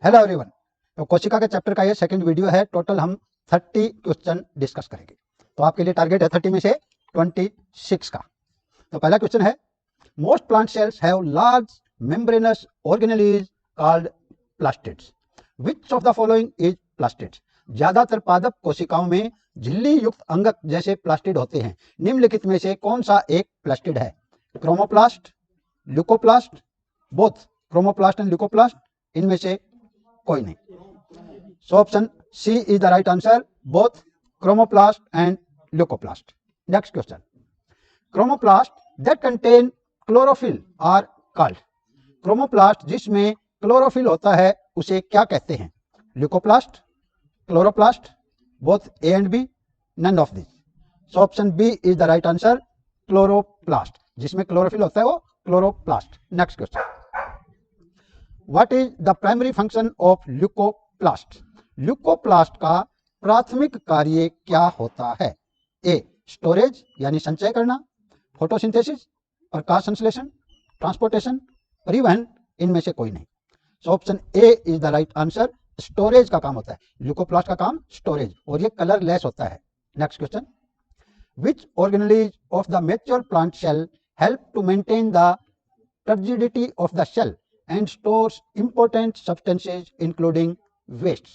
Hello everyone. तो कोशिका के चैप्टर का ये सेकंड वीडियो है। टोटल हम 30 क्वेश्चन डिस्कस करेंगे। तो आपके लिए टारगेट है 30 में से 26 का। तो पहला क्वेश्चन है, most plant cells have large membranes organelles called plastids. Which of the following is plastids? ज्यादातर पादप कोशिकाओं में झिल्ली युक्त अंगक जैसे प्लास्टिड होते हैं। निम्नलिखित में से कौन सा एक प्लास्टिड है? Chromoplast, leucoplast, both chromoplast and leucoplast, इनमें से कोई नहीं। सो option C is the right answer, both chromoplast and leucoplast. Next question, chromoplast that contain chlorophyll are called. Chromoplast जिसमें क्लोरोफिल होता है उसे क्या कहते हैं? Leucoplast, chloroplast, both A and B, none of this. So option B is the right answer, chloroplast. जिसमें chlorophyll होता है वो chloroplast. Next question, What is the primary function of leucoplast? Leucoplast का प्राथमिक कार्य क्या होता है? ए, स्टोरेज यानी संचय करना, फोटोसिंथेसिस प्रकाश संश्लेषण, ट्रांसपोर्टेशन, परिवहन, इनमें से कोई नहीं। So option A is the right answer, storage का काम होता है। ल्यूकोप्लास्ट का काम स्टोरेज, और ये कलरलेस होता है। Next question, which organelles of the mature plant cell help to maintain the turgidity of the cell and stores important substances including wastes।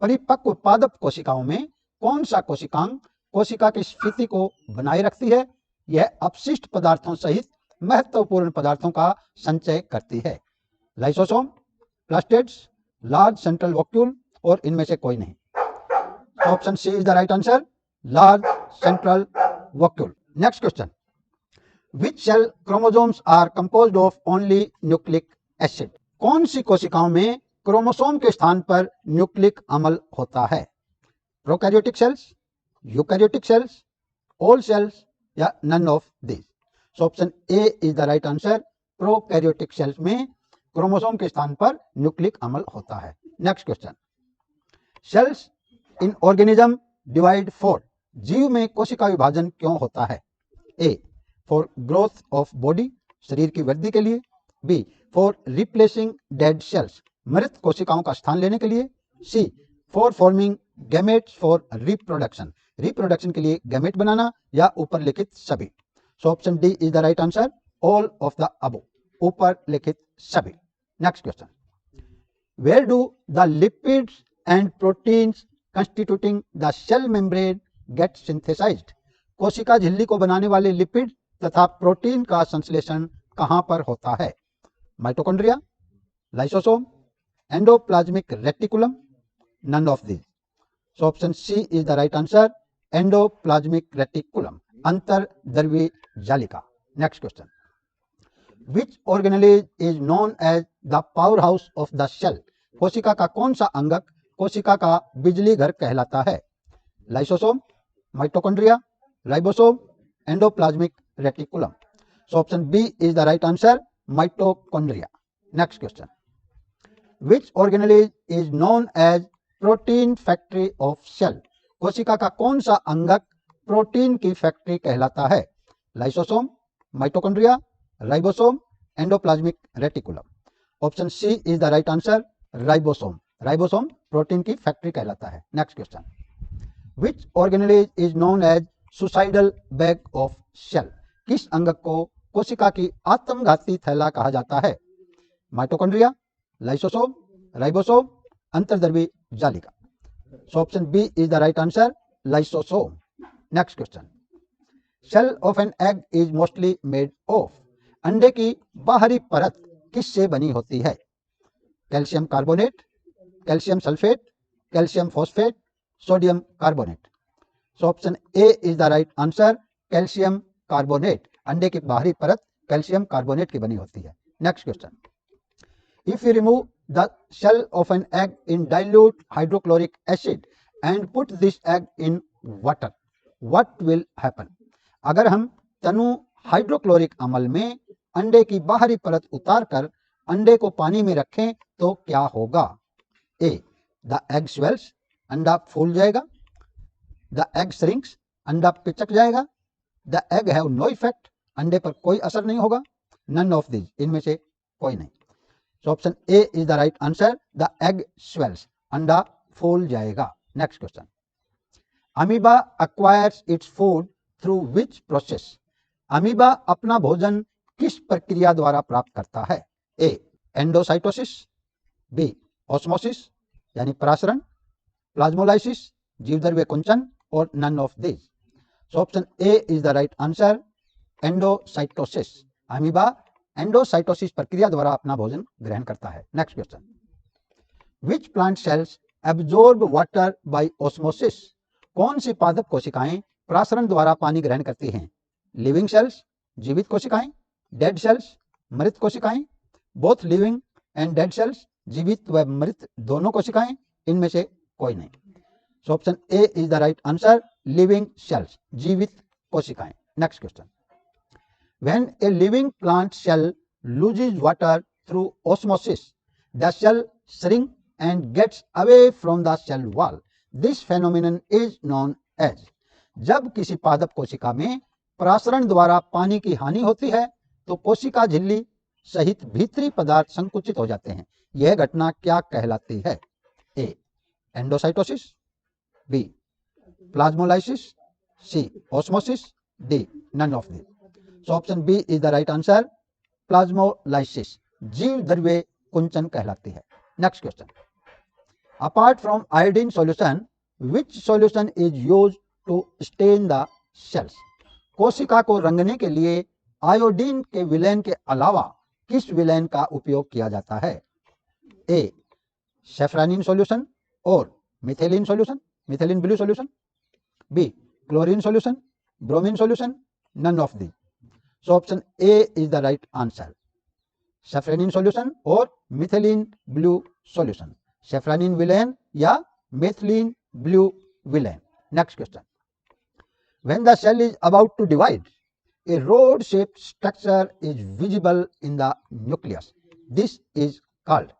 परिपक्व पादप कोशिकाओं में कौन सा कोशिकांग कोशिका की स्थिति को बनाए रखती है? यह अपशिष्ट पदार्थों सहित महत्वपूर्ण पदार्थों का संचय करती है। Lysosome, plastids, large central vacuole, और इनमें से कोई नहीं। Option C is the right answer, large central vacuole. Next question, which cell chromosomes are composed of only nucleic acid? कौन सी कोशिकाओं में क्रोमोसोम के स्थान पर न्यूक्लिक अम्ल होता है? Prokaryotic cells, eukaryotic cells, all cells, या none of this. So option A is the right answer, prokaryotic cells में क्रोमोसोम के स्थान पर न्यूक्लिक अम्ल होता है। Next question, cells in organism divide for. जीव में कोशिका विभाजन क्यों होता है? A, for growth of body, शरीर की वृद्धि के लिए। B, for replacing dead cells, मृत कोशिकाओं का स्थान लेने के लिए। C, for forming gametes for reproduction, reproduction के लिए गैमेट बनाना, या ऊपर लिखित सभी। So option D is the right answer, all of the above, ऊपर लिखित सभी। Next question, where do the lipids and proteins constituting the cell membrane get synthesised? कोशिका झिल्ली को बनाने वाले लिपिड तथा प्रोटीन का संश्लेषण कहां पर होता है? Mitochondria, lysosome, endoplasmic reticulum, none of this. So option C is the right answer, endoplasmic reticulum, अंतर्द्रव्यी जालिका। Next question, which organelles is known as the powerhouse of the cell? कोशिका का कौन सा अंगक कोशिका का बिजली घर कहलाता है? Lysosome, mitochondria, ribosome, endoplasmic reticulum. So option B is the right answer, mitochondria. Next question, which organelles is known as protein factory of cell? कोशिका का कौन सा अंगक प्रोटीन की फैक्ट्री कहलाता है? Lysosome, mitochondria, ribosome, endoplasmic reticulum. Option C is the right answer, ribosome, ribosome protein की factory कहलाता है। Next question, which organelles is known as suicidal bag of cell? किस अंगक को कोशिका की आत्मघाती थैला कहा जाता है? माइटोकॉन्ड्रिया, लाइसोसोम, राइबोसोम, अंतर्द्रव्यी जालिका। So option B is the right answer, lysosome. Next question, shell of an egg is mostly made of. अंडे की बाहरी परत किससे बनी होती है? Calcium carbonate, calcium sulphate, calcium phosphate, sodium carbonate. So option A is the right answer, calcium carbonate. अंडे की बाहरी परत कैल्शियम कार्बोनेट की बनी होती है। Next question, if you remove the shell of an egg in dilute hydrochloric acid and put this egg in water, what will happen? अगर हम तनु हाइड्रोक्लोरिक अम्ल में अंडे की बाहरी परत उतार कर अंडे को पानी में रखें तो क्या होगा? ए, द एग स्वेल्स, अंडा फूल जाएगा। द एग श्रिंक्स, अंडा पिचक जाएगा। The egg have no effect, अंडे पर कोई असर नहीं होगा। नन ऑफ दिस, इनमें से कोई नहीं। So option A is the right answer, the egg swells, अंडा फूल जाएगा। Next question, amoeba acquires its food through which process? Amoeba अपना भोजन किस प्रक्रिया द्वारा प्राप्त करता है? ए एंडोसाइटोसिस, बी ऑस्मोसिस यानी परासरण, प्लाज्मोलाइसिस जीवद्रव्य कुंचन, और none of this. So option A is the right answer, endocytosis. Amoeba endocytosis प्रक्रिया द्वारा अपना भोजन ग्रहण करता है। Next question, which plant cells absorb water by osmosis? कौन सी पादप कोशिकाएं परासरण द्वारा पानी ग्रहण करती हैं? लिविंग सेल्स जीवित कोशिकाएं, डेड सेल्स मृत कोशिकाएं, both living and dead cells जीवित व मृत दोनों कोशिकाएं, इनमें से कोई नहीं। So option A is the right answer, living cells, जीवित कोशिकाएं। Next question, when a living plant cell loses water through osmosis the cell shrink and gets away from the cell wall, this phenomenon is known as. जब किसी पादप कोशिका में परासरण द्वारा पानी की हानि होती है तो कोशिका झिल्ली सहित भीतरी पदार्थ संकुचित हो जाते हैं। यह घटना क्या कहलाती है? A endocytosis, B plasmolysis, C osmosis, D none of this. So option B is the right answer, plasmolysis, जीव द्रव्य कुंचन कहलाती है। Next question, apart from iodine solution which solution is used to stain the cells? कोशिका को रंगने के लिए आयोडीन के विलयन के अलावा किस विलयन का उपयोग किया जाता है? ए सेफ्रानिन सॉल्यूशन और methylene solution, methylene blue solution, B chlorine solution, bromine solution, none of the. So option A is the right answer, safranin solution और मिथेलिन ब्लू सॉल्यूशन, सेफ्रानिन विलयन या मिथेलिन ब्लू विलयन। Next question, when the cell is about to divide, a rod shaped structure is visible in the nucleus, this is called।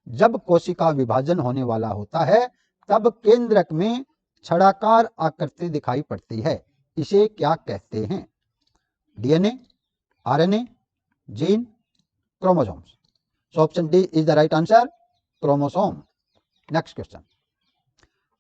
जब कोशिका विभाजन होने वाला होता है तब केंद्रक में छड़ाकार आकृति दिखाई पड़ती है, इसे क्या कहते हैं? DNA, RNA, gene, chromosomes. So option D is the right answer, chromosome. Next question,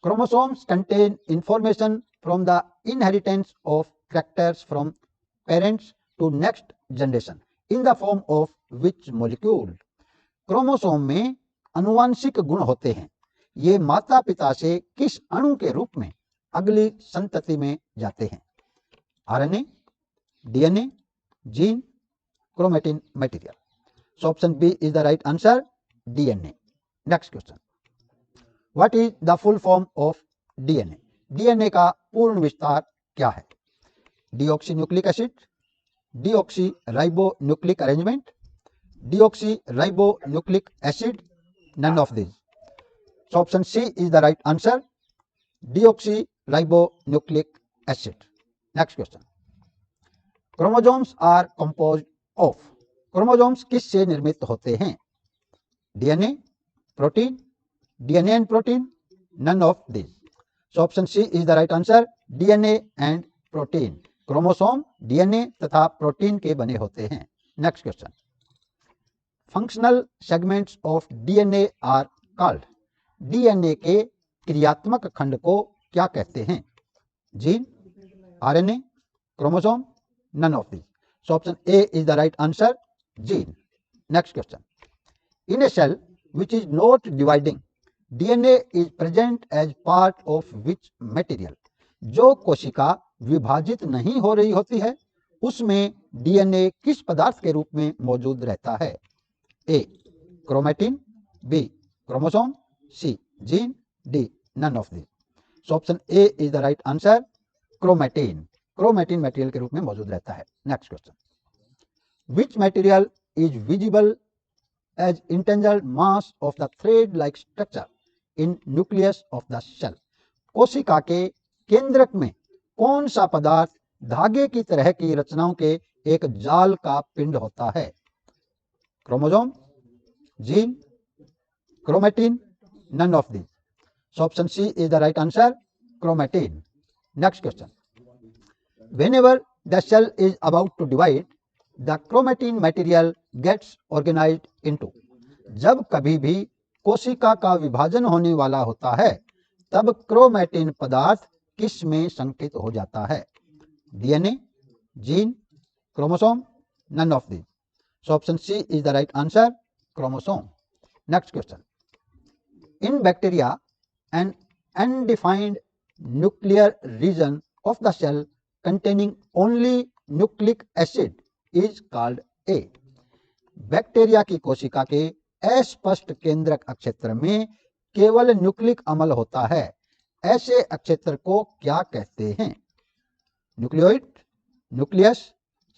chromosomes contain information from the inheritance of characters from parents to next generation in the form of which molecule? Chromosome में अनुवांशिक गुण होते हैं, ये माता पिता से किस अणु के रूप में अगली संतति में जाते हैं? RNA, DNA, gene, chromatin material. So option B is the right answer, DNA. Next question, What is the full form of DNA? DNA का पूर्ण विस्तार क्या है? Deoxy nucleic acid, deoxyribonucleic arrangement, deoxyribonucleic acid, none of this. So option C is the right answer, deoxyribonucleic acid. Next question, chromosomes are composed of. Chromosomes किस से निर्मित होते हैं? DNA, protein, DNA and protein, none of these. So option C is the right answer, DNA and protein. Chromosome DNA तथा protein के बने होते हैं। Next question, functional segments of DNA are called. DNA के क्रियात्मक खंड को क्या कहते हैं? Gene, RNA, chromosome, none of this. So option A is the right answer, gene. Next question, in a cell which is not dividing, DNA is present as part of which material? जो कोशिका विभाजित नहीं हो रही होती है उसमें DNA किस पदार्थ के रूप में मौजूद रहता है? A chromatin, B chromosome, C gene, D none of this. So option A is the right answer, chromatin. Chromatin material के रूप में मौजूद रहता है। Next question, which material is visible as entangled mass of the thread like structure in nucleus of the cell? कोशिका के केंद्रक में कौन सा पदार्थ धागे की तरह की रचनाओं के एक जाल का पिंड होता है? Chromosome, gene, chromatin, none of this. So option C is the right answer, chromatin. Next question, whenever the cell is about to divide, the chromatin material gets organized into। जब कभी भी कोशिका का विभाजन होने वाला होता है तब क्रोमैटिन पदार्थ किस में संचित हो जाता है? DNA, gene, chromosome, none of these. So option C is the right answer, chromosome. Next question. In bacteria, an undefined nuclear region of the cell containing only nucleic acid is called A. Bacteria की कोशिका के अस्पष्ट केंद्रक अक्षेत्र में केवल nucleic अम्ल होता है, ऐसे अक्षेत्र को क्या कहते हैं? Nucleoid, nucleus,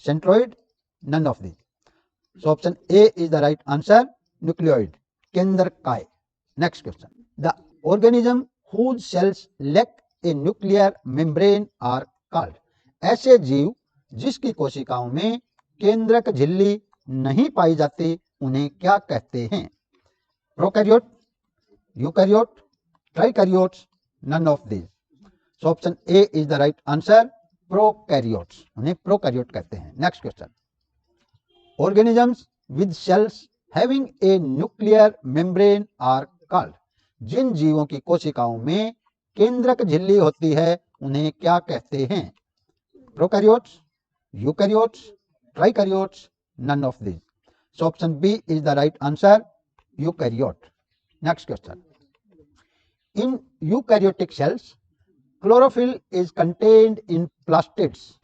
centroid, none of these. So option A is the right answer, nucleoid, केंद्रकाय। Next question. The organism whose cells lack a nuclear membrane are called. ऐसे जीव जिसकी कोशिकाओं में केंद्रक झिल्ली नहीं पाई जाती उन्हें क्या कहते हैं? Prokaryote, eukaryote, trikaryotes, none of these. So option A is the right answer, prokaryotes, उन्हें प्रोकैरियोट कहते हैं। Next question. Organisms with cells having a nuclear membrane are called. जिन जीवों की कोशिकाओं में केंद्रक झिल्ली होती है उन्हें क्या कहते हैं? Prokaryotes, eukaryotes, trikaryotes, none of these. So option B is the right answer, eukaryote. Next question. In eukaryotic cells, chlorophyll is contained in plastids.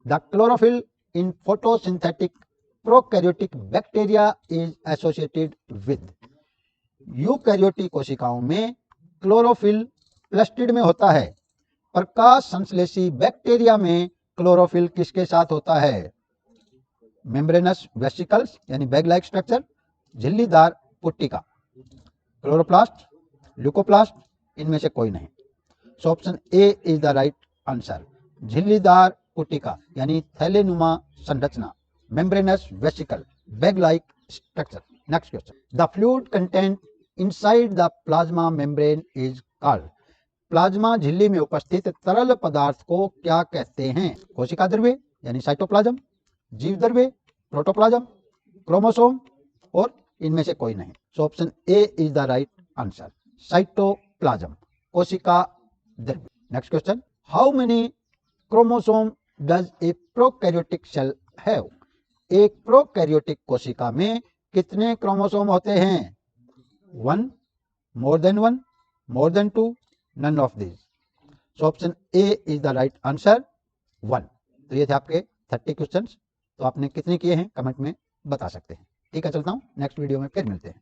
The chlorophyll in photosynthetic prokaryotic bacteria is associated with. Eukaryotic कोशिकाओं में chlorophyll plastid में होता है, प्रकाश संश्लेषी bacteria में chlorophyll किसके साथ होता है? मेम्ब्रेनस वेसिकल्स यानी बैग लाइक स्ट्रक्चर, झिल्लीदार पुट्टिका, क्लोरोप्लास्ट, ल्यूकोप्लास्ट, इनमें से कोई नहीं। So option A is the right answer, झिल्लीदार पुट्टिका यानी थैलेनुमा संरचना, membranous vesicle, bag-like structure. Next question. The fluid content inside the plasma membrane is called. Plasma झिल्ली में उपस्थित तरल पदार्थ को क्या कहते हैं? कोशिका द्रव्य यानी साइटोप्लाज्म, जीव द्रव्य, प्रोटोप्लाज्म, क्रोमोसोम, और इनमें से कोई नहीं। So option A is the right आंसर, साइटोप्लाज्म, कोशिका द्रव्य। Next question. How many chromosome does a prokaryotic cell have? एक प्रोकैरियोटिक कोशिका में कितने क्रोमोसोम होते हैं? 1, more than 1, more than 2, none of these. So option A is the right answer, 1। तो ये थे आपके 30 क्वेश्चंस। तो आपने कितने किए हैं कमेंट में बता सकते हैं। ठीक है, चलता हूं, नेक्स्ट वीडियो में फिर मिलते हैं।